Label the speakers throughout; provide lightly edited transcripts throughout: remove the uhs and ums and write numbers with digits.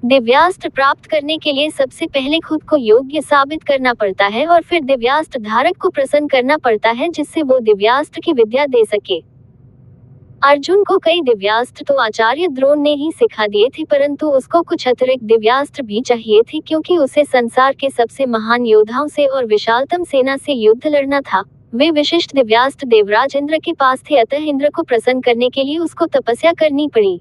Speaker 1: दिव्यास्त्र प्राप्त करने के लिए सबसे पहले खुद को योग्य साबित करना पड़ता है और फिर दिव्यास्त्र धारक को प्रसन्न करना पड़ता है जिससे वो दिव्यास्त्र की विद्या दे सके। अर्जुन को कई दिव्यास्त्र तो आचार्य द्रोण ने ही सिखा दिए थे, परंतु उसको कुछ अतिरिक्त दिव्यास्त्र भी चाहिए थे क्योंकि उसे संसार के सबसे महान योद्धाओं से और विशालतम सेना से युद्ध लड़ना था। वे विशिष्ट दिव्यास्त्र देवराज इंद्र के पास थे, अतः इंद्र को प्रसन्न करने के लिए उसको तपस्या करनी पड़ी।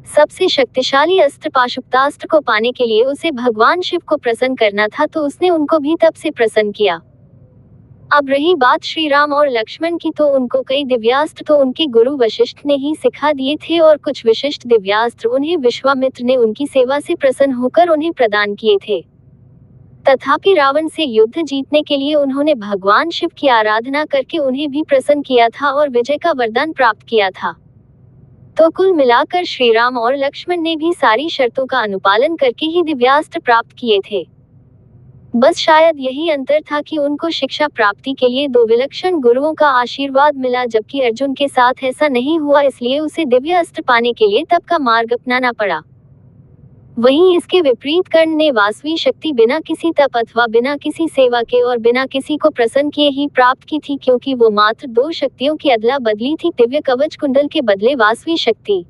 Speaker 1: सबसे शक्तिशाली अस्त्र पाशुपतास्त्र को पाने के लिए उसे भगवान शिव को प्रसन्न करना था, तो उसने उनको भी तप से प्रसन्न किया। अब रही बात श्री राम और लक्ष्मण की, तो उनको कई दिव्यास्त्र तो उनके गुरु वशिष्ठ ने ही सिखा दिए थे और कुछ विशिष्ट दिव्यास्त्र उन्हें विश्वामित्र ने उनकी सेवा से प्रसन्न होकर उन्हें प्रदान किए थे। तथापि रावण से युद्ध जीतने के लिए उन्होंने भगवान शिव की आराधना करके उन्हें भी प्रसन्न किया था और विजय का वरदान प्राप्त किया था। तो कुल मिलाकर श्री राम और लक्ष्मण ने भी सारी शर्तों का अनुपालन करके ही दिव्यास्त्र प्राप्त किए थे। बस शायद यही अंतर था कि उनको शिक्षा प्राप्ति के लिए दो विलक्षण गुरुओं का आशीर्वाद मिला, जबकि अर्जुन के साथ ऐसा नहीं हुआ, इसलिए उसे दिव्य अस्त्र पाने के लिए तप का मार्ग अपनाना पड़ा। वहीं इसके विपरीत कर्ण ने वासवी शक्ति बिना किसी तप अथवा बिना किसी सेवा के और बिना किसी को प्रसन्न किए ही प्राप्त की थी, क्योंकि वो मात्र दो शक्तियों की अदला बदली थी, दिव्य कवच कुंडल के बदले वासवी शक्ति।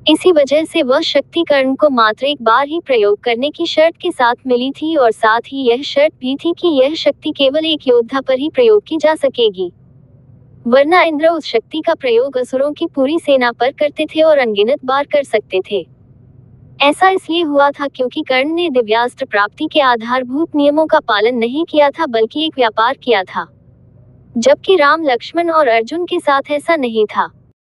Speaker 1: इसी वजह से वह शक्ति कर्ण को मात्र एक बार ही प्रयोग करने की शर्त के साथ मिली थी और साथ ही यह शर्त भी थी कि यह शक्ति केवल एक योद्धा पर ही प्रयोग की जा सकेगी, वरना इंद्र उस शक्ति का प्रयोग असुरों की पूरी सेना पर करते थे और अनगिनत बार कर सकते थे। ऐसा इसलिए हुआ था क्योंकि कर्ण ने दिव्यास्त्र प्राप्ति के आधारभूत नियमों का पालन नहीं किया था, बल्कि एक व्यापार किया था, जबकि राम लक्ष्मण और अर्जुन के साथ ऐसा नहीं था।